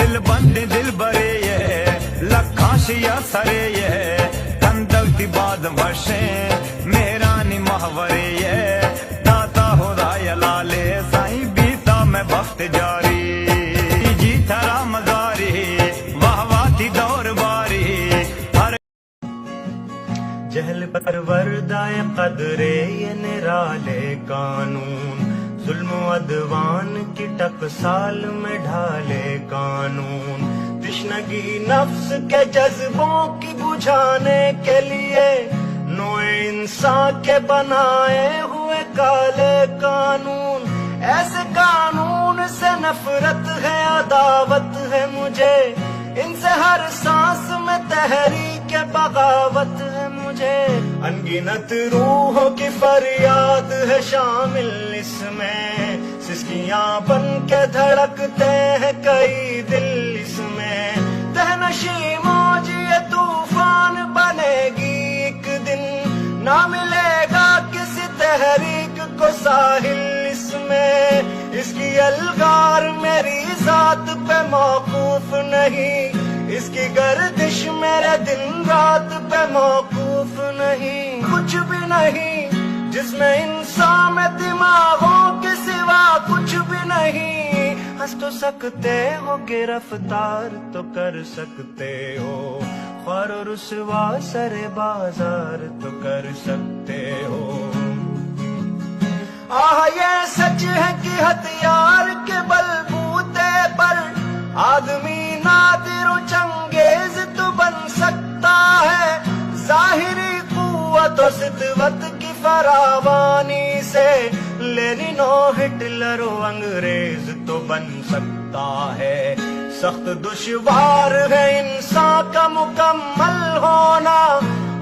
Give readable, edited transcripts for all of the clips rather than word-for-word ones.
दिल बंदे दिल बरे ये लखाशिया सरे ये कंदलती बाद वर्षे मेहरानी महवरे ये दाता होदाय लाले साईं बीता मैं वक्त जारी जी थरा मजारी वाहवाती दौर बारी हर जहल परवरदाए कदरे ये निराले कानून जुल्म अदवान की टकसाल में ढाले कानून तश्नगी नफ्स के जज्बों की बुझाने के लिए नोए इंसान के बनाए हुए काले कानून ऐसे कानून से नफरत है अदावत है मुझे इनसे हर सांस में तहरीक बगावत है मुझे अनगिनत रूहों की फरियाद है शामिल इसमें सिसकियां बन के धड़कते हैं कई दिल इसमें तहनशी मौज ये तूफान बनेगी एक दिन ना मिलेगा किसी तहरीक को साहिल इसमें इसकी अलगार मेरी जात पे मौकूफ नहीं इसकी गर्दिश मेरे दिन रात पे मौकूफ नहीं कुछ भी नहीं जिसमें इंसान में दिमागों के सिवा कुछ भी नहीं हंस तो सकते हो गिरफ्तार तो कर सकते हो ख्वार और रुसवा सरे बाजार तो कर सकते हो आह ये सच है कि हथियार के बलबूते पर आदमी नादिर चंगेज तो बन सकता है जाहिरी कुव्वत और सिद्वत की फरावानी से लेनिन और हिटलर अंग्रेज तो बन सकता है सख्त दुश्वार है इंसान का मुकम्मल होना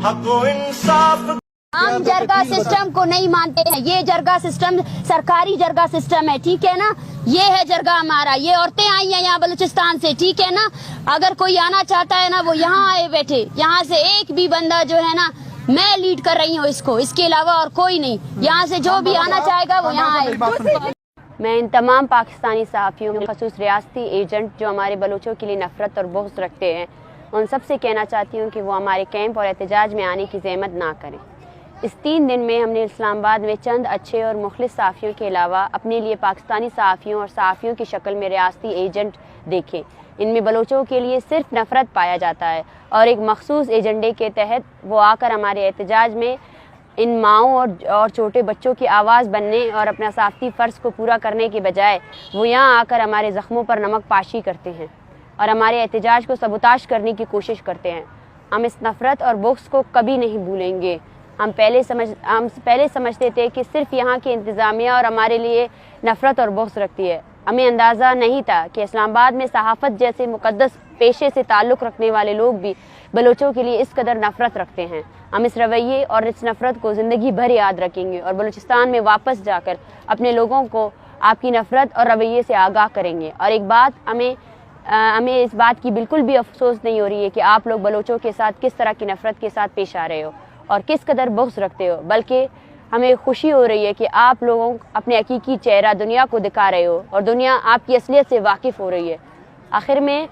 हक व इंसाफ हम जरगा सिस्टम को नहीं मानते हैं। ये जरगा सिस्टम सरकारी जरगा सिस्टम है, ठीक है ना। ये है जरगा हमारा। ये औरतें आई हैं यहाँ बलूचिस्तान से, ठीक है ना। अगर कोई आना चाहता है ना वो यहाँ आए बैठे। यहाँ से एक भी बंदा जो है ना मैं लीड कर रही हूँ इसको, इसके अलावा और कोई नहीं। यहाँ से जो भी आना चाहेगा वो यहाँ आए। मैं इन तमाम पाकिस्तानी सहाफ़ियों में खसूस रियासती एजेंट जो हमारे बलूचों के लिए नफ़रत और बुग़्ज़ रखते हैं उन सब से कहना चाहती हूँ कि वो हमारे कैंप और एहतजाज में आने की ज़हमत ना करें। इस 3 दिन में हमने इस्लामाबाद में चंद अच्छे और मुखलिस सहाफ़ियों के अलावा अपने लिए पाकिस्तानी सहाफ़ियों और सहाफ़ियों की शक्ल में रियासती एजेंट देखे। इनमें बलोचों के लिए सिर्फ नफ़रत पाया जाता है और एक मखसूस एजेंडे के तहत वो आकर हमारे एहतजाज में इन माओं और छोटे बच्चों की आवाज़ बनने और अपना सहाफ़ती फ़र्ज़ को पूरा करने के बजाय वो यहाँ आकर हमारे ज़ख्मों पर नमक पाशी करते हैं और हमारे एहतजाज को सबूताश करने की कोशिश करते हैं। हम इस नफ़रत और बुग़्ज़ को कभी नहीं भूलेंगे। हम पहले समझते थे कि सिर्फ यहाँ की इंतज़ामिया और हमारे लिए नफ़रत और बुग़्ज़ रखती है। हमें अंदाज़ा नहीं था कि इस्लामाबाद में सहाफ़त जैसे मुक़द्दस पेशे से ताल्लुक़ रखने वाले लोग भी बलोचों के लिए इस कदर नफ़रत रखते हैं। हम इस रवैये और इस नफ़रत को ज़िंदगी भर याद रखेंगे और बलूचिस्तान में वापस जाकर अपने लोगों को आपकी नफ़रत और रवैये से आगाह करेंगे। और एक बात हमें इस बात की बिल्कुल भी अफसोस नहीं हो रही है कि आप लोग बलोचों के साथ किस तरह की नफ़रत के साथ पेश आ रहे हो और किस कदर बुग़्ज़ रखते हो, बल्कि हमें खुशी हो रही है कि आप लोगों अपने हकीकी चेहरा दुनिया को दिखा रहे हो और दुनिया आपकी असलियत से वाकिफ़ हो रही है। आखिर में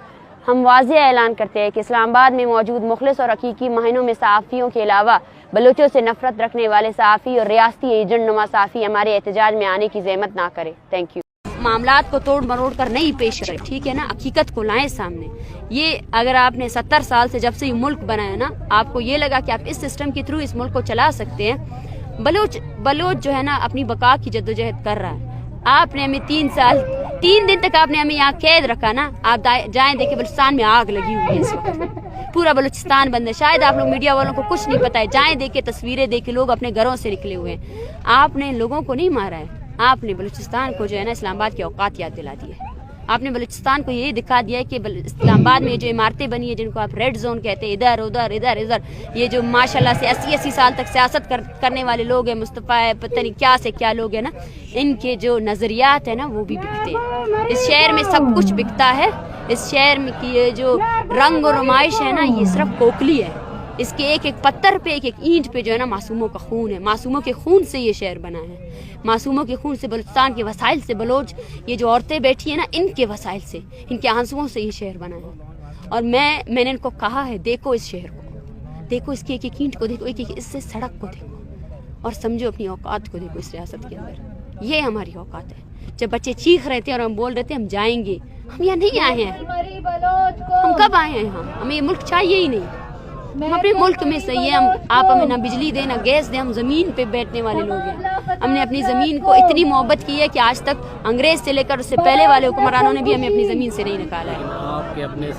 हम वाज़ेह ऐलान करते हैं कि इस्लामाबाद में मौजूद मुखलिस और हकीकी माहिनों में सहाफ़ियों के अलावा बलोचों से नफ़रत रखने वाले सहाफ़ी और रियासती एजेंट नुमा सहाफ़ी हमारे एहतजाज में आने की ज़हमत ना करें। Thank you. मामलात को तोड़ मरोड़ कर नहीं पेश करें, ठीक है ना। हकीकत को लाएं सामने। ये अगर आपने 70 साल से जब से ये मुल्क बना है ना, आपको ये लगा कि आप इस सिस्टम के थ्रू इस मुल्क को चला सकते हैं। बलोच जो है ना अपनी बका की जद्दोजहद कर रहा है। आपने हमें 3 दिन तक आपने हमें यहाँ कैद रखा ना। आप जाएं देखें बलूचिस्तान में आग लगी हुई है इस वक्त, पूरा बलूचिस्तान बंद है। शायद आप लोग मीडिया वालों को कुछ नहीं पता है। जाएं देखें तस्वीरें देखें, लोग अपने घरों से निकले हुए हैं। आपने लोगों को नहीं मारा है, आपने बलूचिस्तान को जो है ना इस्लामाबाद की औकात याद दिला दी है। आपने बलूचिस्तान को ये दिखा दिया है कि इस्लामाबाद में जो इमारतें बनी है जिनको आप रेड जोन कहते हैं, इधर उधर इधर इधर, ये जो माशाल्लाह से 80 साल तक सियासत करने वाले लोग हैं, मुस्तफ़ा है पता नहीं क्या से क्या लोग हैं ना, इनके जो नज़रियात है ना वो भी बिकते हैं। इस शहर में सब कुछ बिकता है। इस शहर में की ये जो रंग और नुमाइश है ना ये सिर्फ खोखली है। اس کے ایک ایک پتھر پہ ایک ایک اینٹ پہ جو ہے نا معصوموں کا خون ہے. معصوموں کے خون سے یہ شہر بنا ہے, معصوموں کے خون سے, بلوچستان کے وسائل سے, بلوچ یہ جو عورتیں بیٹھی ہیں نا ان کے وسائل سے, ان کے آنسوؤں سے یہ شہر بنا ہے. اور میں نے ان کو کہا ہے دیکھو اس شہر کو, دیکھو اس کی ایک ایک اینٹ کو دیکھو, ایک ایک اس سے سڑک کو دیکھو اور سمجھو اپنی اوقات کو دیکھو اس ریاست کے اندر. یہ ہماری اوقات ہے. جب بچے چیخ رہے تھے اور ہم بول رہے تھے ہم جائیں گے, ہم یہاں نہیں آئے ہیں. ہم کب آئے ہیں یہاں؟ ہمیں یہ ملک چاہیے ہی نہیں. ہم اپنے ملک میں صحیح ہے. آپ ہمیں نہ بجلی دیں نہ گیس دیں, ہم زمین پہ بیٹھنے والے لوگ ہیں. ہم نے اپنی زمین کو اتنی محبت کی ہے کہ آج تک انگریز سے لے کر اس سے پہلے والے حکمرانوں نے بھی ہمیں اپنی زمین سے نہیں نکالا ہے. آپ کے اپنے